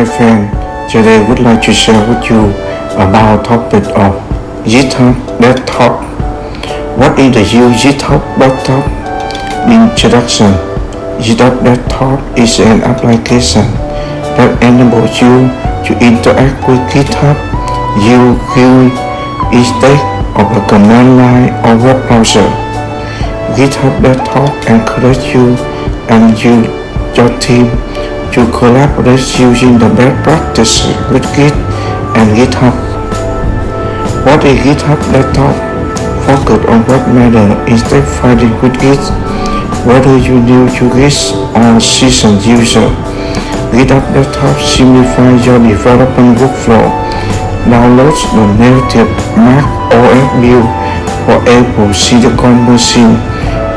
my friend. Today I would like to share with you about topic of Github desktop. What is the Github desktop? Introduction. Github desktop is an application that enables you to interact with GitHub using instead of a command line or web browser. GitHub desktop encourages you and your team to collaborate using the best practices with Git and GitHub. What is GitHub desktop? Focus on what matters instead of fighting with Git. Whether you new to Git or seasoned user, GitHub desktop simplifies your development workflow. Download the native Mac OS build for Apple Silicon machine.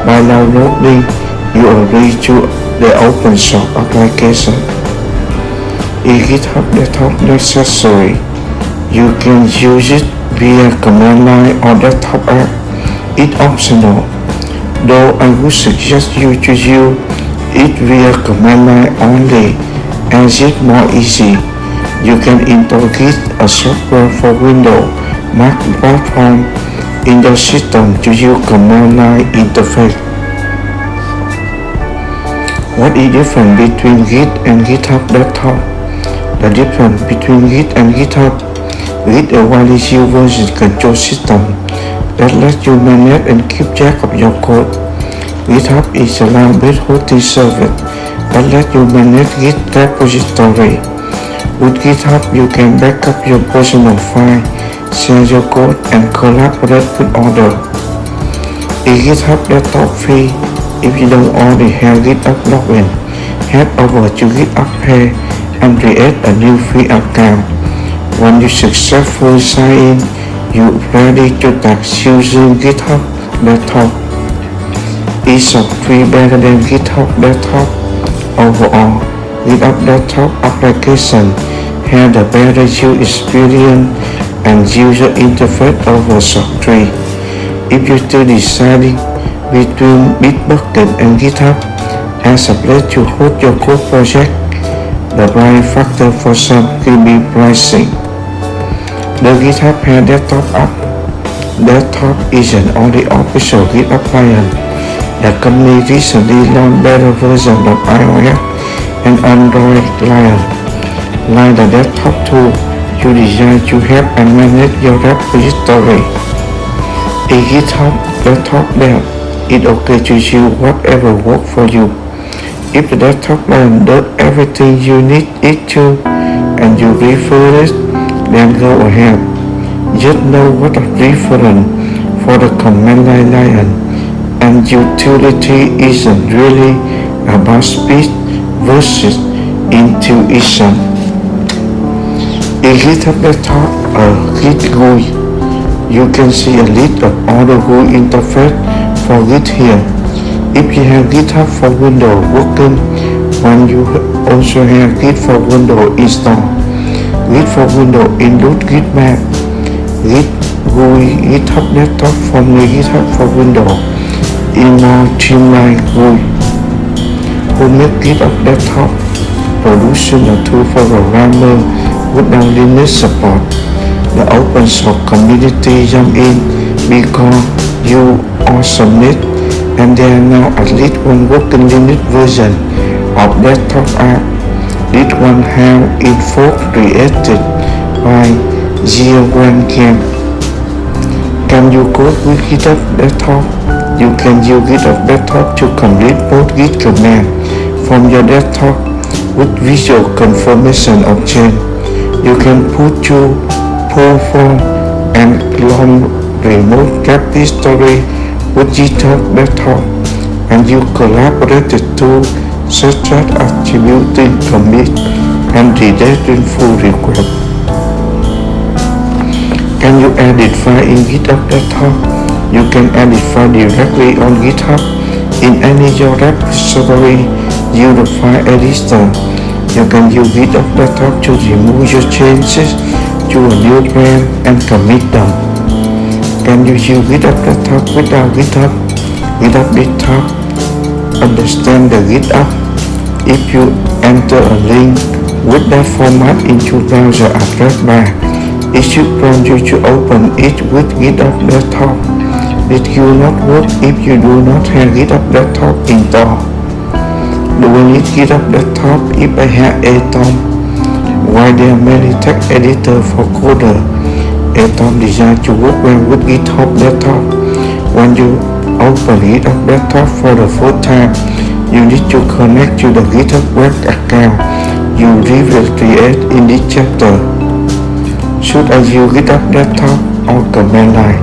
By downloading, you agree to the open source application. Is GitHub desktop necessary? You can use it via command line or desktop app. It's optional, though I would suggest you to use it via command line only, as it's more easy. You can integrate a software for Windows, Mac platform in your system to use command line interface. What is the difference between Git and GitHub desktop? The difference between Git and GitHub: Git is a widely used version control system that lets you manage and keep track of your code. GitHub is a cloud-based hosting service that lets you manage Git repository. With GitHub, you can back up your personal file, share your code, and collaborate with others. Is GitHub desktop free? If you don't already have GitHub login, head over to GitHub page and create a new free account. When you successfully sign in, you're ready to start using GitHub desktop. Is it free better than GitHub desktop? Overall, GitHub desktop application has a better user experience and user interface over software. If you're still deciding between Bitbucket and GitHub as a place to host your code project, the price factor for some can be pricing. The GitHub has desktop app. Desktop is an only official GitHub client. The company recently launched better versions of iOS and Android client. Like the desktop tool, you design to help and manage your repository. A GitHub desktop dev, it's okay to use whatever works for you. If the desktop client does everything you need it to and you prefer it, then go ahead. Just know what a preference for the command line client and utility isn't really about speed versus intuition. In GitHub desktop a Git GUI. You can see a list of all the GUI interface for Git here. If you have GitHub for Windows working, when you also have Git for Windows installed. Git for Windows includes Git map, Git GUI, GitHub desktop formerly GitHub for Windows, in more streamlined GUI. Who make GitHub desktop? Producing a tool for programmers without Linux support. The open source community jumped in because you all submit, and there are now at least one working Linux version of desktop app. This one has info created by Game. Can you code with GitHub desktop? You can use GitHub desktop to complete both Git commands from your desktop with visual confirmation of change. You can put your pull form and clone remote repository with GitHub desktop, and you collaborate the tools such as attributing commit and redirecting pull request. Can you edit file in GitHub desktop? You can edit file directly on GitHub in any your repository. Use the file editor. You can use GitHub desktop to remove your changes to a new brand and commit them. Can you use GitHub desktop without GitHub? GitHub desktop understand the GitHub. If you enter a link With that format into browser address bar, it should prompt you to open it with GitHub Desktop. It will not work if you do not have GitHub Desktop installed. Do we need GitHub Desktop if I have Atom? While there are many text editors for coder, Atom designed to work well with GitHub Desktop. When you open GitHub Desktop for the first time, you need to connect to the GitHub web account you previously created in this chapter. Should I use GitHub Desktop or command line?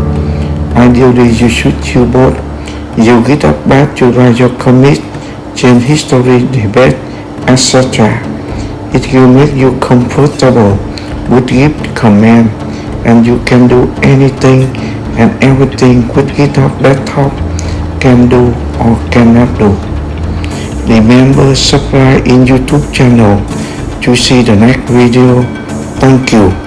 Ideally, you should use both. Use GitHub Bash to write your commit, change history, debug, etc. It will make you comfortable with Git command, and you can do anything and everything with GitHub Desktop can do or cannot do. Remember, subscribe in YouTube channel to see the next video. Thank you.